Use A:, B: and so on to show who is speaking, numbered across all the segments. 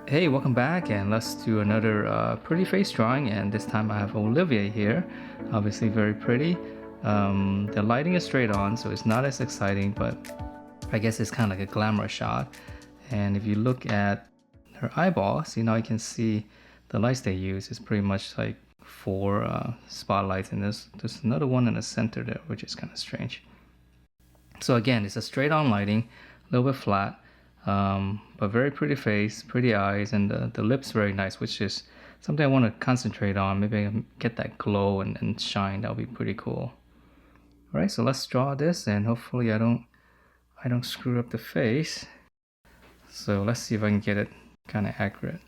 A: Hey, welcome back, and let's do another pretty face drawing. And this time I have Olivia here, obviously very pretty. The lighting is straight on, so it's not as exciting, but I guess it's kind of like a glamour shot. And if you look at her eyeball, see, now you can see the lights they use is pretty much like four spotlights, and there's another one in the center there, which is kind of strange. So again, it's a straight on lighting, a little bit flat, but very pretty face, pretty eyes, and the lips very nice, which is something I want to concentrate on. Maybe I can get that glow and shine. That'll be pretty cool. All right, so let's draw this, and hopefully I don't screw up the face. So let's see if I can get it kind of accurate.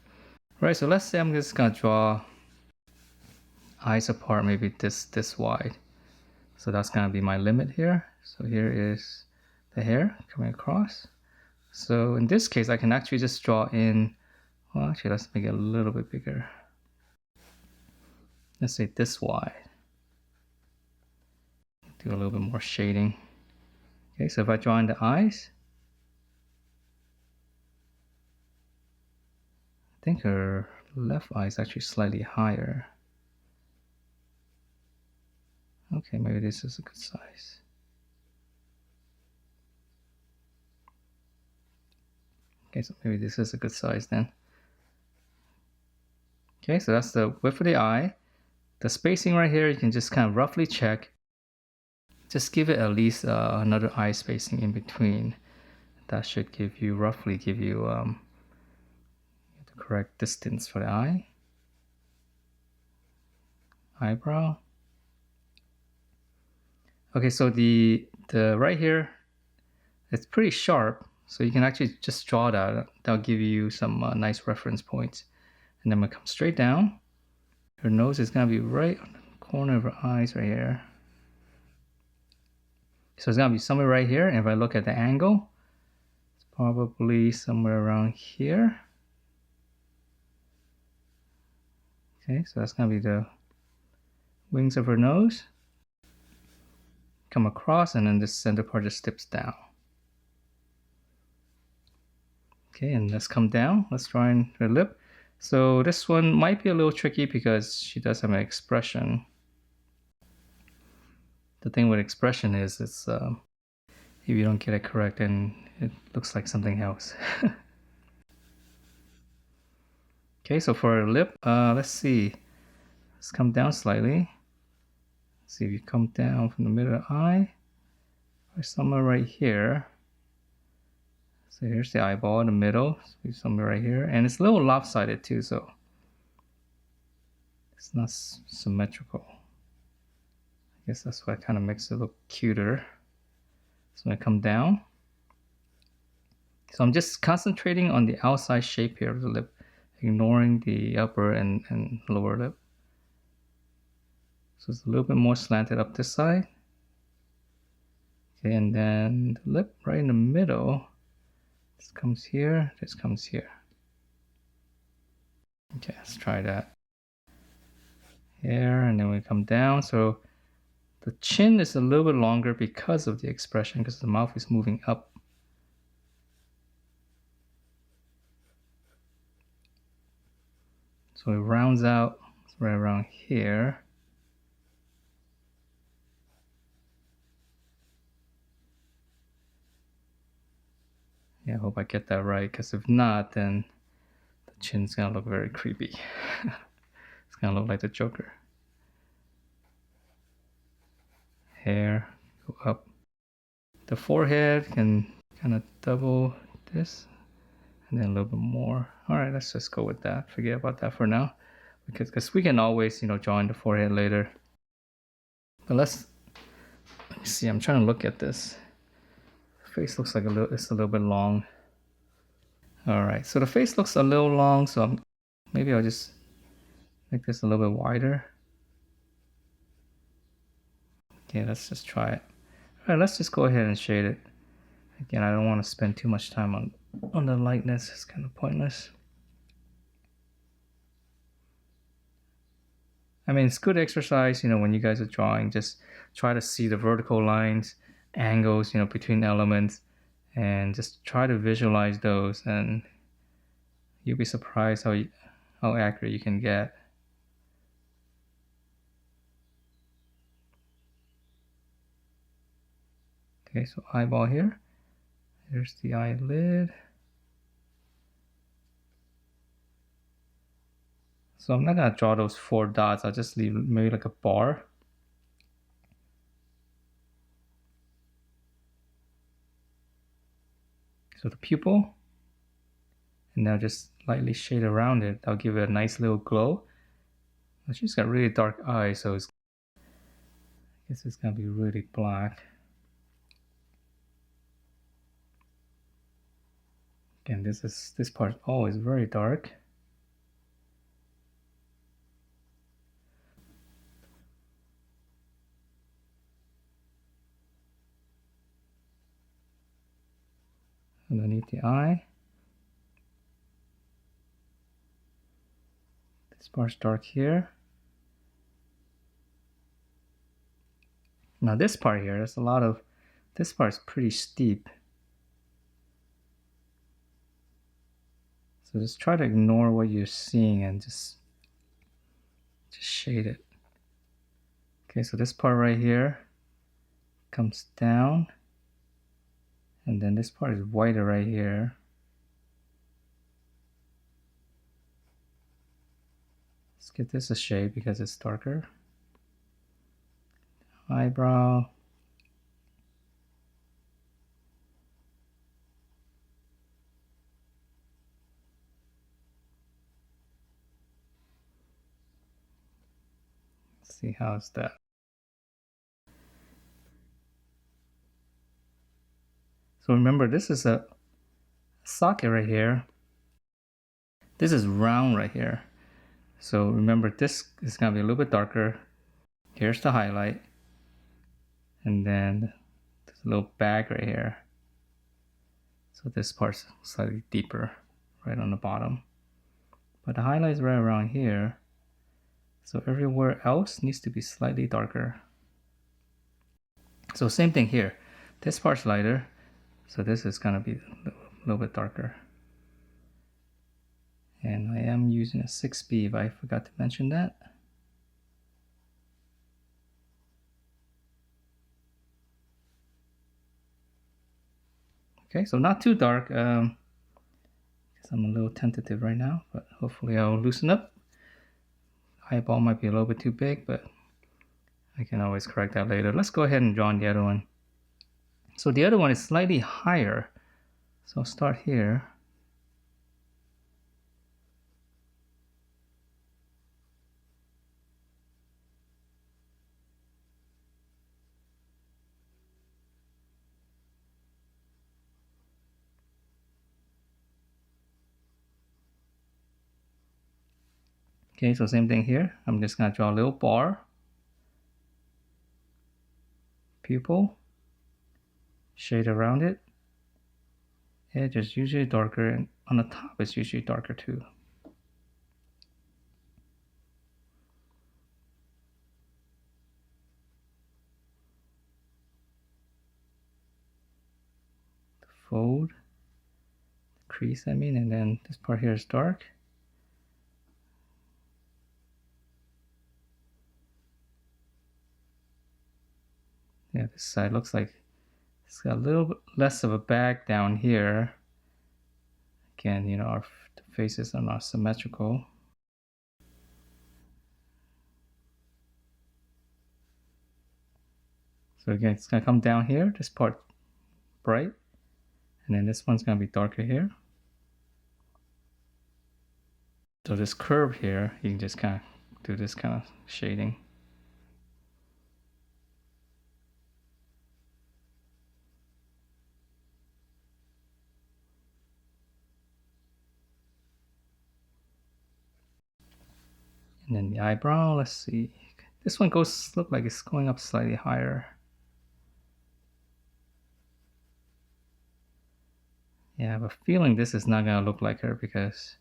A: All right, so let's say I'm just gonna draw eyes apart, maybe this wide. So that's gonna be my limit here. So here is the hair coming across. So in this case, I can actually just draw in, well, actually, let's make it a little bit bigger. Let's say this wide. Do a little bit more shading. Okay, so if I draw in the eyes, I think her left eye is actually slightly higher. Okay, maybe this is a good size. Okay, so maybe this is a good size then. Okay, so that's the width of the eye. The spacing right here, you can just kind of roughly check. Just give it at least another eye spacing in between. That should roughly give you the correct distance for the eye. Eyebrow. Okay, so the right here, it's pretty sharp, so you can actually just draw that. That'll give you some nice reference points. And then I'm gonna come straight down. Her nose is gonna be right on the corner of her eyes right here. So it's gonna be somewhere right here. And if I look at the angle, it's probably somewhere around here. Okay, so that's gonna be the wings of her nose. Come across, and then this center part just dips down. Okay, and let's come down. Let's draw in her lip. So this one might be a little tricky because she does have an expression. The thing with expression is it's if you don't get it correct, then it looks like something else. Okay, so for her lip, let's see. Let's come down slightly. Let's see if you come down from the middle of the eye, or somewhere right here. So here's the eyeball in the middle, so somewhere right here, and it's a little lopsided too, so it's not symmetrical. I guess that's what kind of makes it look cuter. So I come down. So I'm just concentrating on the outside shape here of the lip, ignoring the upper and lower lip. So it's a little bit more slanted up this side. Okay, and then the lip right in the middle. This comes here, this comes here. Okay, let's try that. Here, and then we come down. So the chin is a little bit longer because of the expression, because the mouth is moving up. So it rounds out right around here. Yeah, I hope I get that right, because if not, then the chin's gonna look very creepy. It's gonna look like the Joker. Hair, go up. The forehead can kind of double this, and then a little bit more. All right, let's just go with that. Forget about that for now, because we can always, draw in the forehead later. But let me see. I'm trying to look at this. Face looks like it's a little bit long. All right, so the face looks a little long, so maybe I'll just make this a little bit wider. Okay, let's just try it. All right, let's just go ahead and shade it. Again, I don't want to spend too much time on the lightness. It's kind of pointless. I mean, it's good exercise, when you guys are drawing, just try to see the vertical lines, angles, between elements, and just try to visualize those, and You'll be surprised how accurate you can get. Okay, so eyeball here. Here's the eyelid. So I'm not gonna draw those 4 dots. I'll just leave maybe like a bar. So the pupil, and now just lightly shade around it. That'll give it a nice little glow. She's got really dark eyes, so I guess it's gonna be really black. Again, this part is always very dark. Underneath the eye. This part's dark here. Now this part here, this part's pretty steep. So just try to ignore what you're seeing and just shade it. Okay, so this part right here comes down, and then this part is whiter right here. Let's give this a shade because it's darker. Eyebrow. Let's see how's that. So remember, this is a socket right here. This is round right here. So remember, this is gonna be a little bit darker. Here's the highlight. And then there's a little bag right here. So this part's slightly deeper, right on the bottom. But the highlight is right around here. So everywhere else needs to be slightly darker. So same thing here. This part's lighter. So this is gonna be a little bit darker. And I am using a 6B if I forgot to mention that. Okay, so not too dark. Because I'm a little tentative right now, but hopefully I'll loosen up. Eyeball might be a little bit too big, but I can always correct that later. Let's go ahead and draw on the other one. So the other one is slightly higher. So I'll start here. Okay, so same thing here. I'm just gonna draw a little bar. Pupil. Shade around it. Edge is usually darker, and on the top it's usually darker too. The fold, the crease I mean, and then this part here is dark. Yeah, this side looks like it's got a little bit less of a bag down here. Again, you know, our faces are not symmetrical. So again, it's gonna come down here, this part bright, and then this one's gonna be darker here. So this curve here, you can just kind of do this kind of shading. And then the eyebrow, let's see. This one look like it's going up slightly higher. Yeah, I have a feeling this is not gonna look like her because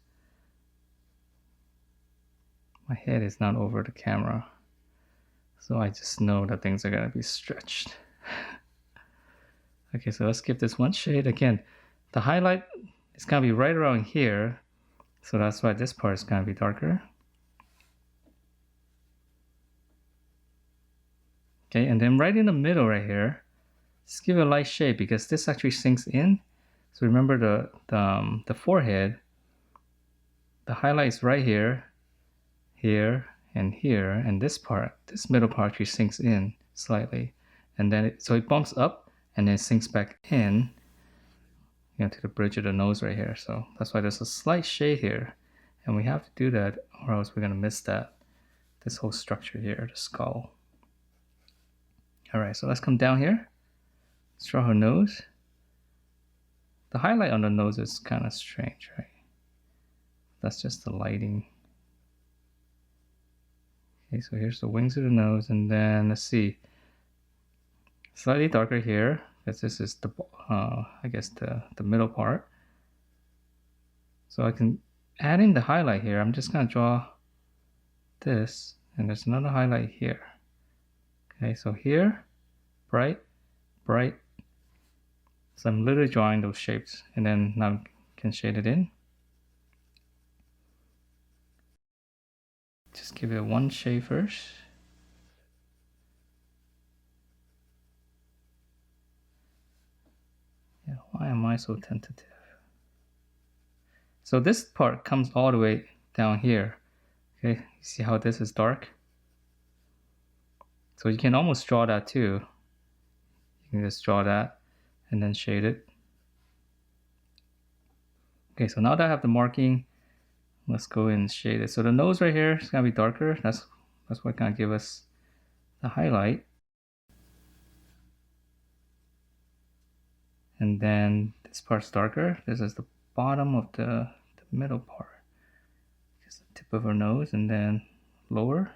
A: my head is not over the camera. So I just know that things are gonna be stretched. Okay, so let's give this one shade. Again, the highlight is gonna be right around here. So that's why this part is going to be darker. Okay, and then right in the middle right here, just give it a light shade because this actually sinks in. So remember the forehead, the highlight is right here, here, and here, and this part, this middle part actually sinks in slightly. And then so it bumps up and then sinks back in, to the bridge of the nose right here. So that's why there's a slight shade here. And we have to do that or else we're gonna miss this whole structure here, the skull. All right, so let's come down here. Let's draw her nose. The highlight on the nose is kind of strange, right? That's just the lighting. Okay, so here's the wings of the nose, and then let's see. Slightly darker here, because this is the, I guess the middle part. So I can add in the highlight here. I'm just gonna draw this, and there's another highlight here. Okay, so here, bright, bright. So I'm literally drawing those shapes, and then now I can shade it in. Just give it one shade first. Yeah, why am I so tentative? So this part comes all the way down here. Okay, you see how this is dark? So you can almost draw that too. You can just draw that and then shade it. Okay, so now that I have the marking, let's go and shade it. So the nose right here is gonna be darker. That's what gonna give us the highlight. And then this part's darker. This is the bottom of the middle part. Just the tip of her nose, and then lower.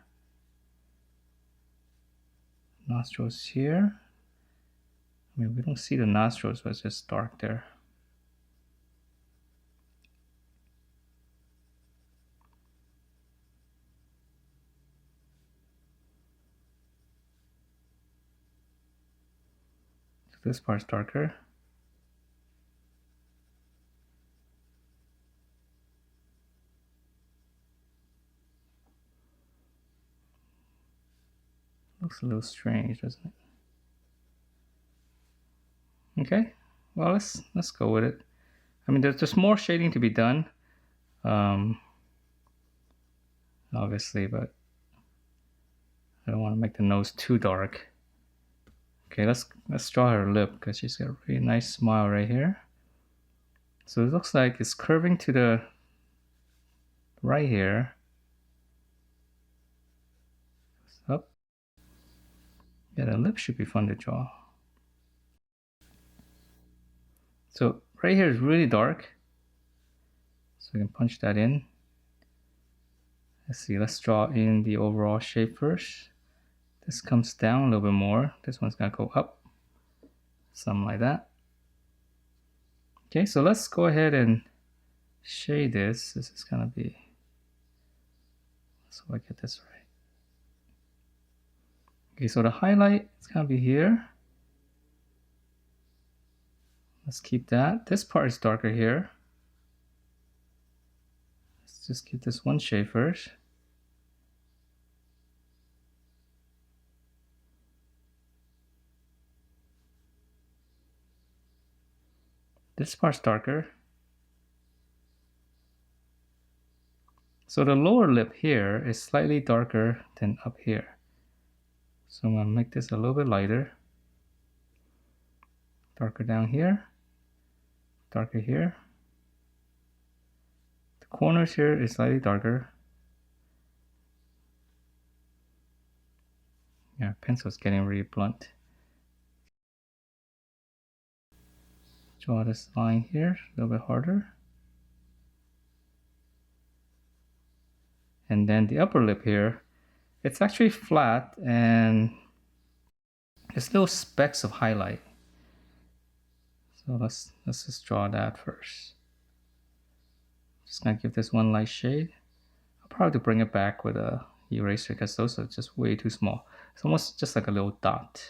A: Nostrils here. I mean, we don't see the nostrils, but it's just dark there. So this part's darker. Looks a little strange, doesn't it? Okay, well, let's go with it. I mean, there's more shading to be done, obviously, but I don't want to make the nose too dark. Okay, let's draw her lip because she's got a really nice smile right here. So it looks like it's curving to the right here. Up. Yeah, the lip should be fun to draw. So right here is really dark. So we can punch that in. Let's see, let's draw in the overall shape first. This comes down a little bit more. This one's gonna go up. Something like that. Okay, so let's go ahead and shade this. This is gonna be, so I get this right. Okay, so the highlight is gonna be here. Let's keep that. This part is darker here. Let's just give this one shade first. This part's darker. So the lower lip here is slightly darker than up here. So I'm gonna make this a little bit lighter. Darker down here. Darker here. The corners here is slightly darker. Yeah, pencil's getting really blunt. Draw this line here a little bit harder. And then the upper lip here, it's actually flat and there's little specks of highlight. So let's just draw that first. Just gonna give this one light shade. I'll probably bring it back with a eraser because those are just way too small. It's almost just like a little dot.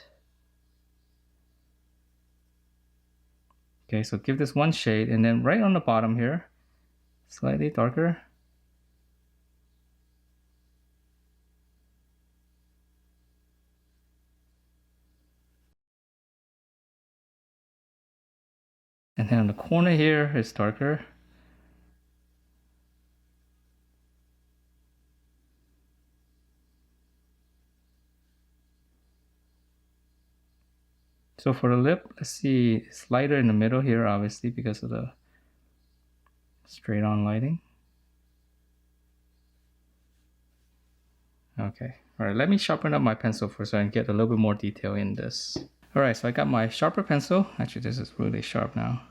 A: Okay, so give this one shade, and then right on the bottom here, Slightly darker. And then on the corner here is darker. So for the lip, let's see, it's lighter in the middle here, obviously, because of the straight on lighting. Okay, all right, let me sharpen up my pencil first so I can get a little bit more detail in this. All right, so I got my sharper pencil. Actually, this is really sharp now.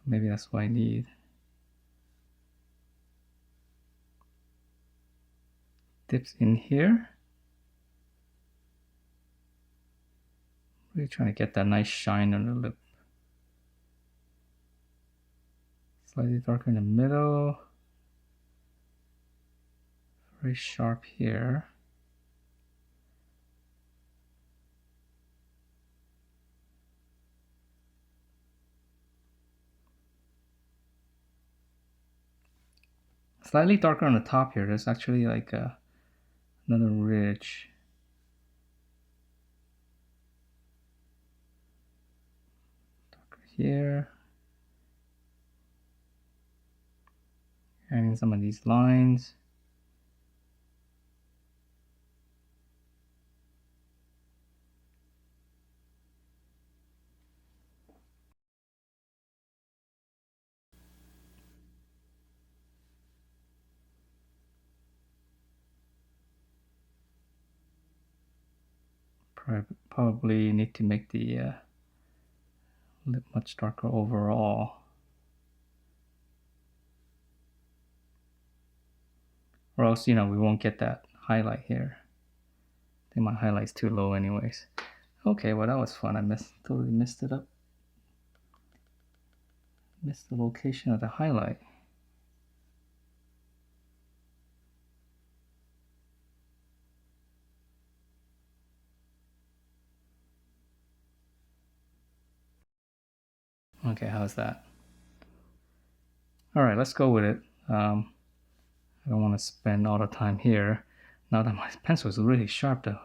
A: Maybe that's what I need. Dips in here. Really trying to get that nice shine on the lip. Slightly darker in the middle. Very sharp here. Slightly darker on the top here. There's actually like another ridge. Darker here. Adding some of these lines. Probably need to make the lip much darker overall. Or else, you know, we won't get that highlight here. I think my highlight's too low anyways. Okay, well that was fun. I totally messed it up. Missed the location of the highlight. Okay, how's that? All right, let's go with it. I don't want to spend all the time here. Now that my pencil is really sharp though,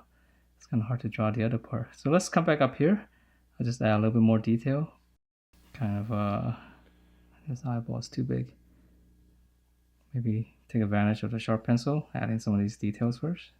A: it's kind of hard to draw the other part. So let's come back up here. I'll just add a little bit more detail. Kind of, this eyeball is too big. Maybe take advantage of the sharp pencil, adding some of these details first.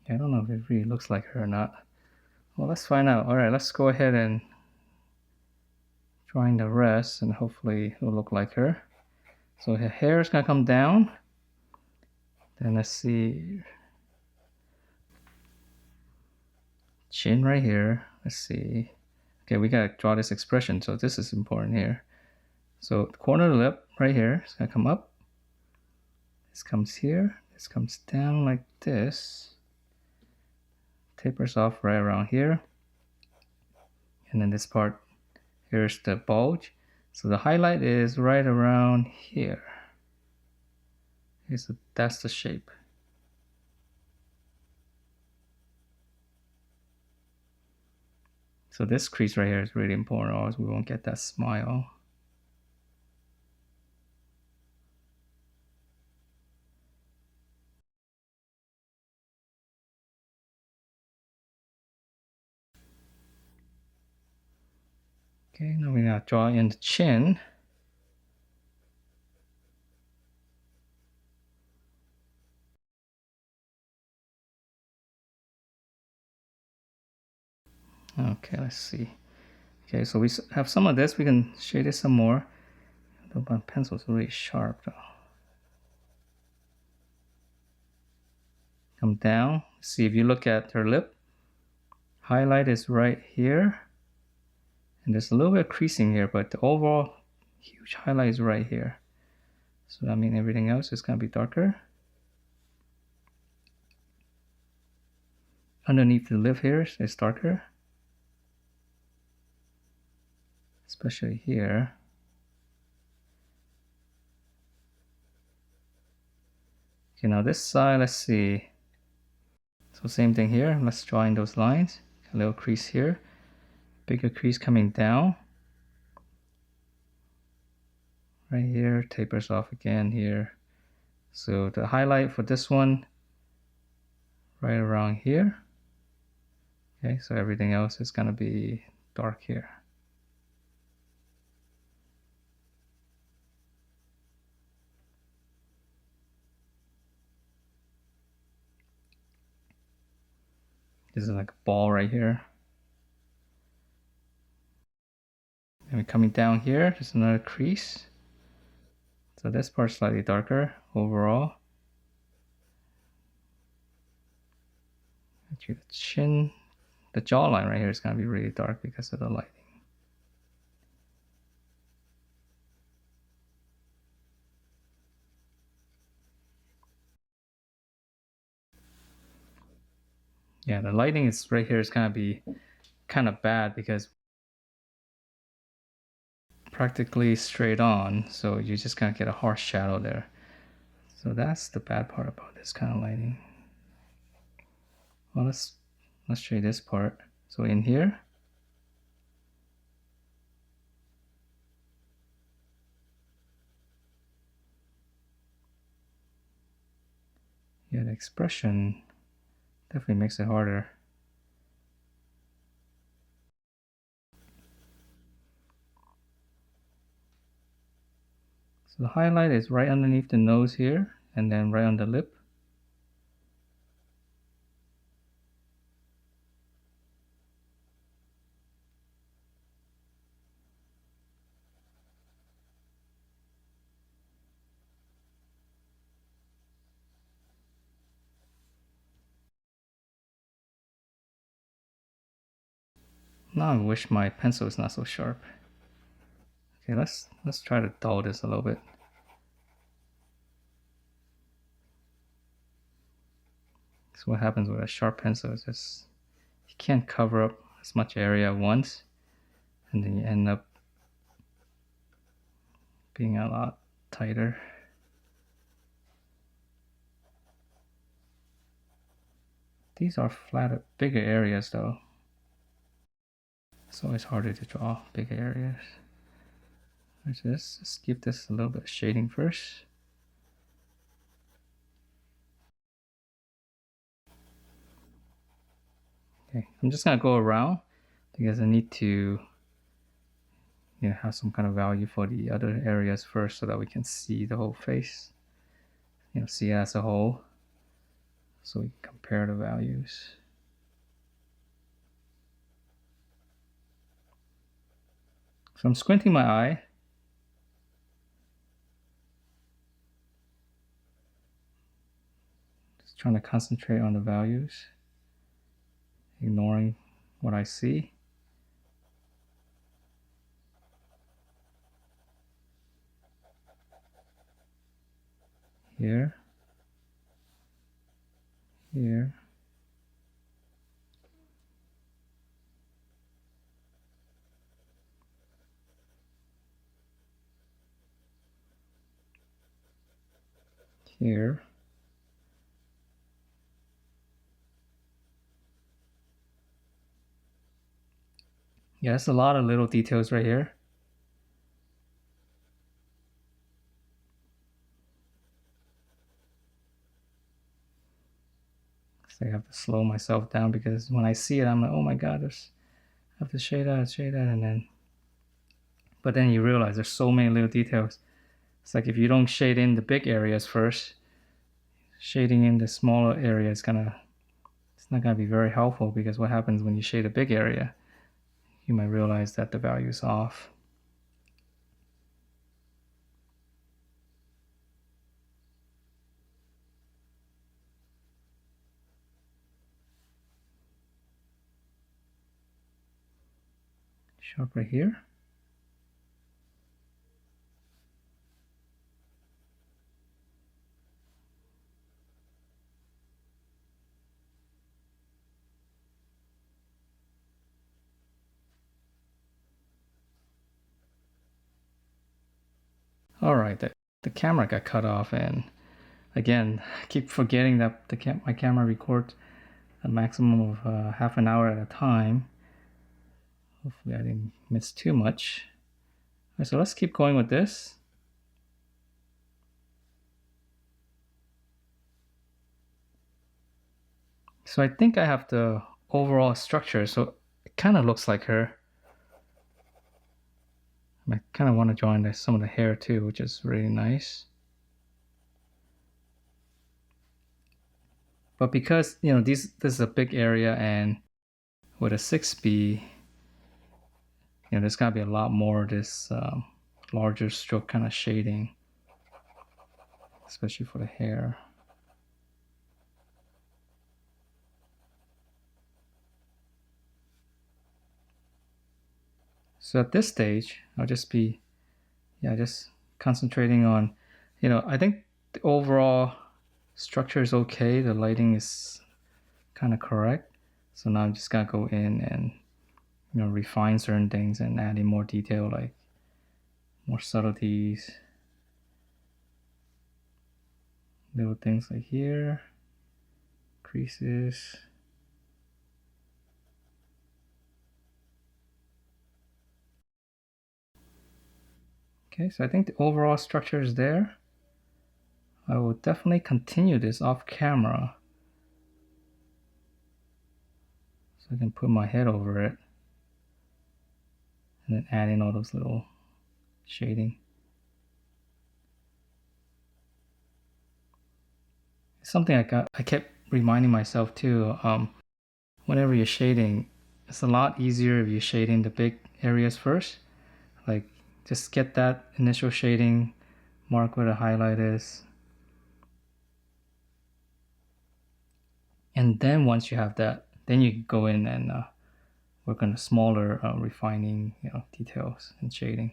A: I don't know if it really looks like her or not. Well, let's find out. All right, let's go ahead and drawing the rest, and hopefully it'll look like her. So her hair is gonna come down. Then let's see, chin right here. Let's see. Okay, we gotta draw this expression, so this is important here. So the corner of the lip right here is gonna come up. This comes here. This comes down like this. Tapers off right around here. And then this part, here's the bulge. So the highlight is right around here. Okay, so that's the shape. So this crease right here is really important, or else we won't get that smile. Okay, now we're gonna draw in the chin. Okay, let's see. Okay, so we have some of this. We can shade it some more. My pencil is really sharp though. Come down. See, if you look at her lip, highlight is right here. And there's a little bit of creasing here, but the overall huge highlight is right here. So I mean everything else is gonna be darker. Underneath the lip here is darker. especially here. Okay, now this side, let's see. So same thing here. Let's draw in those lines. A little crease here, bigger crease coming down. Right here, tapers off again here. So the highlight for this one, right around here. Okay, so everything else is gonna be dark here. This is like a ball right here. And we're coming down here, there's another crease. So this part's slightly darker overall. Actually, the chin, the jawline right here is gonna be really dark because of the lighting. Yeah, the lighting is right here is gonna be kind of bad because practically straight on, so you're just gonna get a harsh shadow there. So that's the bad part about this kind of lighting. Well, let's show you this part. So in here, yeah, the expression definitely makes it harder. So the highlight is right underneath the nose here, and then right on the lip. Now I wish my pencil is not so sharp. Okay, let's try to dull this a little bit. So what happens with a sharp pencil is just you can't cover up as much area at once, and then you end up being a lot tighter. These are flatter, bigger areas though. It's always harder to draw bigger areas. Let's just give this a little bit of shading first. Okay, I'm just gonna go around because I need to have some kind of value for the other areas first so that we can see the whole face. See it as a whole so we can compare the values. So I'm squinting my eye. Just trying to concentrate on the values, ignoring what I see. Here, here, here. Yeah, there's a lot of little details right here. So I have to slow myself down because when I see it, I'm like, oh my god, I have to shade that, and then. But then you realize there's so many little details. It's like if you don't shade in the big areas first, shading in the smaller area is it's not gonna be very helpful because what happens when you shade a big area, you might realize that the value is off. Sharp right here. All right, the camera got cut off, and again, I keep forgetting that my camera records a maximum of half an hour at a time. Hopefully I didn't miss too much. All right, so let's keep going with this. So I think I have the overall structure, so it kind of looks like her. I kind of want to join some of the hair too, which is really nice. But because, you know, this is a big area, and with a 6B, you know, there's got to be a lot more of this larger stroke kind of shading, especially for the hair. So at this stage, I'll just be, just concentrating on, you know, I think the overall structure is okay. The lighting is kind of correct. So now I'm just gonna go in and, you know, refine certain things and add in more detail, like more subtleties. Little things like here, creases. Okay, so I think the overall structure is there. I will definitely continue this off camera, so I can put my head over it and then add in all those little shading. It's something I kept reminding myself too. Whenever you're shading, it's a lot easier if you shade in the big areas first. Like, just get that initial shading, mark where the highlight is, and then once you have that, then you go in and work on the smaller refining, you know, details and shading,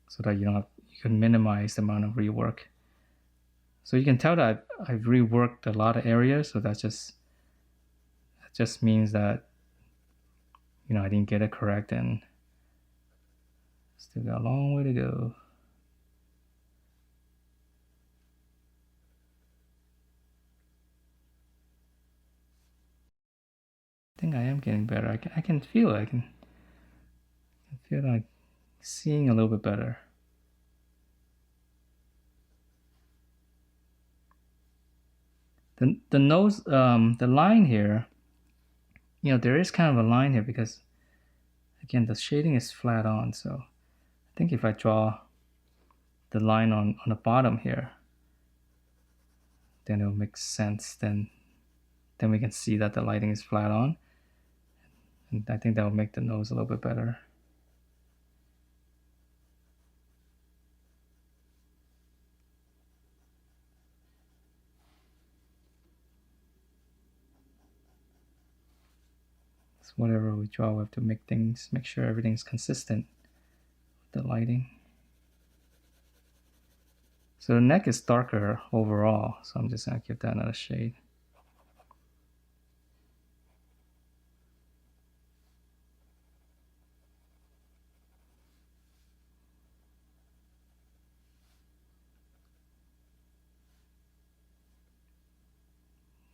A: so that you can minimize the amount of rework. So you can tell that I've reworked a lot of areas, so that just means that, you know, I didn't get it correct and still got a long way to go. I think I am getting better. I can feel it. I can feel like seeing a little bit better. The nose, the line here, you know, there is kind of a line here because, again, the shading is flat on. So I think if I draw the line on the bottom here, then it'll make sense. Then we can see that the lighting is flat on. And I think that will make the nose a little bit better. So whatever we draw, we have to make sure everything's consistent with the lighting. So the neck is darker overall, so I'm just gonna give that another shade.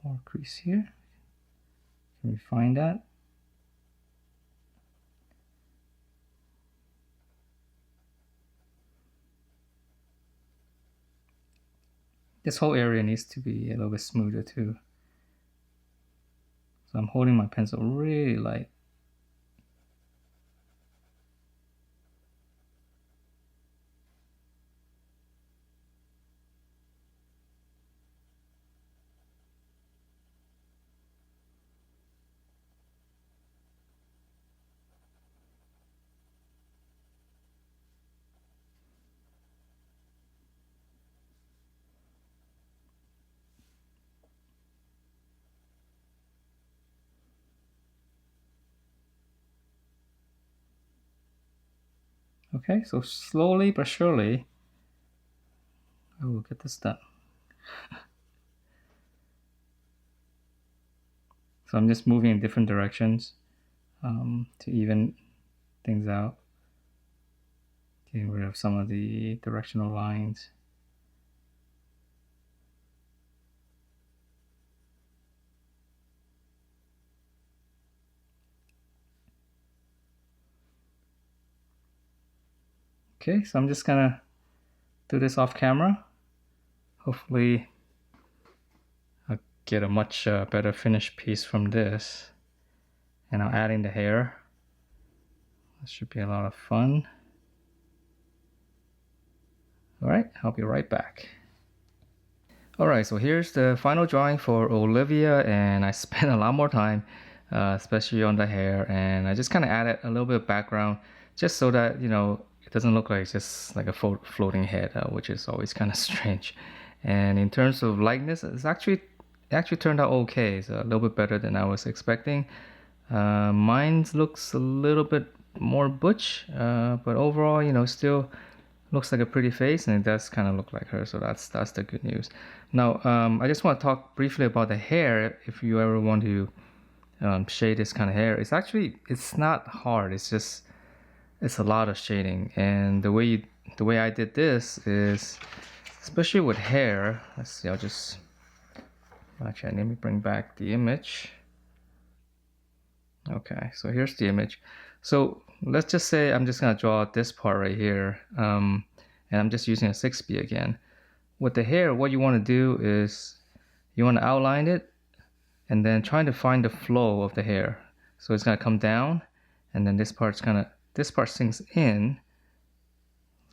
A: More crease here. Can refine that. This whole area needs to be a little bit smoother too. So I'm holding my pencil really light. Okay, so slowly but surely, I will get this done. So I'm just moving in different directions to even things out. Getting rid of some of the directional lines. Okay, so I'm just gonna do this off camera. Hopefully I'll get a much better finished piece from this. And I'm adding the hair. This should be a lot of fun. All right, I'll be right back. All right, so here's the final drawing for Olivia, and I spent a lot more time, especially on the hair, and I just kind of added a little bit of background just so that, you know, it doesn't look like it's just like a floating head, which is always kind of strange. And in terms of likeness, it actually turned out okay. It's a little bit better than I was expecting. Mine looks a little bit more butch, but overall, you know, still looks like a pretty face, and it does kind of look like her. So that's the good news. Now, I just want to talk briefly about the hair. If you ever want to shade this kind of hair, it's not hard. It's a lot of shading, and the way I did this is, especially with hair. Let's see. Actually, let me bring back the image. Okay, so here's the image. So let's just say I'm just gonna draw this part right here, and I'm just using a 6B again. With the hair, what you want to do is you want to outline it, and then trying to find the flow of the hair. So it's gonna come down, and then this part sinks in.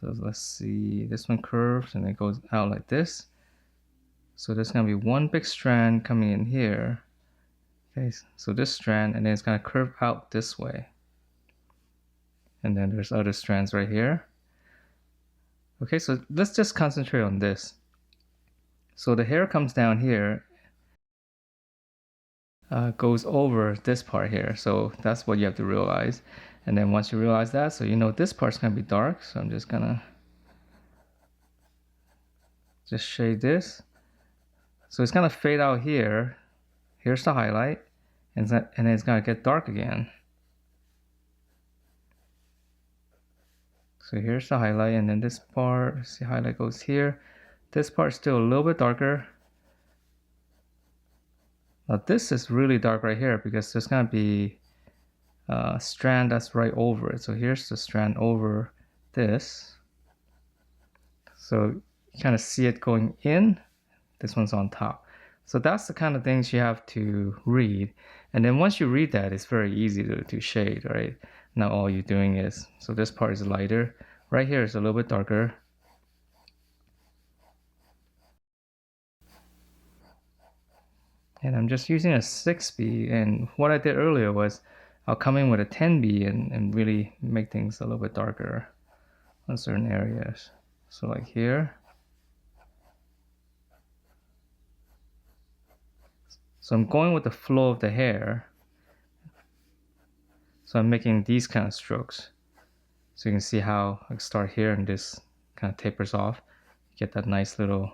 A: So let's see, this one curves and it goes out like this. So there's gonna be one big strand coming in here. Okay, so this strand, and then it's gonna curve out this way. And then there's other strands right here. Okay, so let's just concentrate on this. So the hair comes down here, goes over this part here. So that's what you have to realize. And then once you realize that, so you know this part's gonna be dark. So I'm just gonna just shade this. So it's gonna fade out here. Here's the highlight, and then it's gonna get dark again. So here's the highlight, and then this part, see, highlight goes here. This part's still a little bit darker. Now this is really dark right here because there's gonna be a strand that's right over it. So here's the strand over this. So you kind of see it going in. This one's on top. So that's the kind of things you have to read. And then once you read that, it's very easy to shade, right? Now all you're doing is, so this part is lighter. Right here is a little bit darker. And I'm just using a 6B, and what I did earlier was I'll come in with a 10B and really make things a little bit darker on certain areas. So like here. So I'm going with the flow of the hair. So I'm making these kind of strokes. So you can see how I start here and this kind of tapers off. You get that nice little,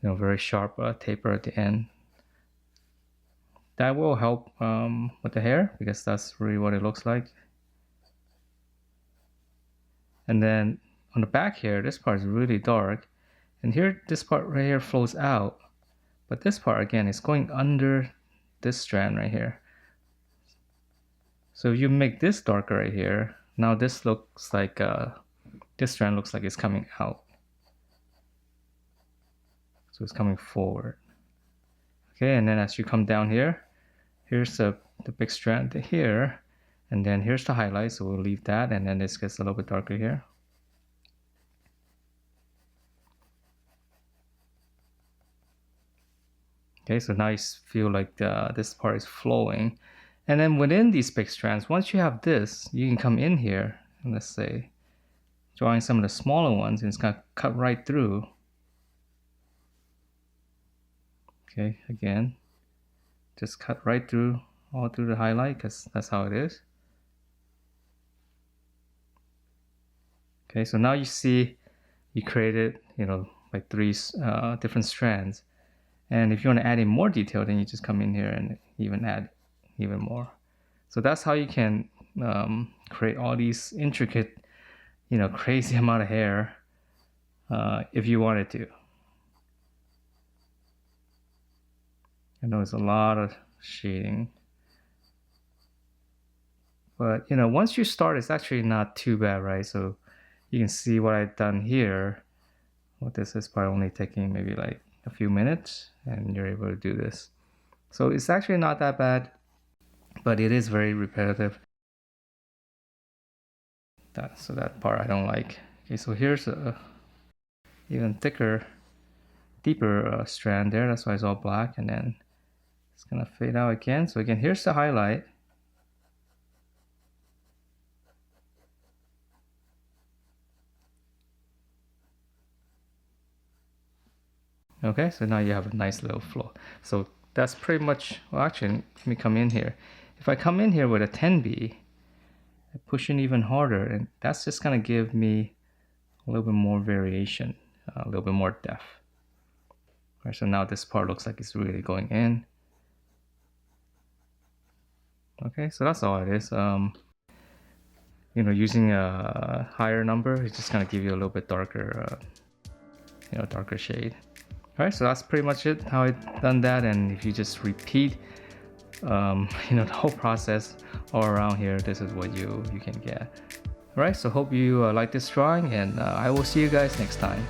A: you know, very sharp taper at the end. That will help with the hair because that's really what it looks like. And then on the back here, this part is really dark. And here, this part right here flows out. But this part, again, is going under this strand right here. So if you make this darker right here, now this looks like, this strand looks like it's coming out. So it's coming forward. Okay, and then as you come down here, here's the big strand here. And then here's the highlight, so we'll leave that. And then this gets a little bit darker here. Okay, so now you feel like this part is flowing. And then within these big strands, once you have this, you can come in here and let's say, drawing some of the smaller ones, and it's gonna cut right through. Okay, again, just cut right through, all through the highlight, because that's how it is. Okay, so now you see you created, you know, like 3 different strands. And if you want to add in more detail, then you just come in here and even add even more. So that's how you can create all these intricate you know, crazy amount of hair if you wanted to. I know it's a lot of shading, but you know, once you start, it's actually not too bad, right? So you can see what I've done here. Well, this is probably only taking maybe like a few minutes, and you're able to do this. So it's actually not that bad, but it is very repetitive. So that part I don't like. Okay, so here's a even thicker, deeper strand there. That's why it's all black, and then it's gonna fade out again. So again, here's the highlight. Okay, so now you have a nice little flow. So that's pretty much, well actually, let me come in here. If I come in here with a 10B, I push in even harder, and that's just gonna give me a little bit more variation, a little bit more depth. All right, so now this part looks like it's really going in. Okay, so that's all it is. You know, using a higher number, it's just gonna give you a little bit darker, you know, darker shade. All right, so that's pretty much it, how I've done that. And if you just repeat, you know, the whole process all around here, this is what you can get. All right, so hope you like this drawing, and I will see you guys next time.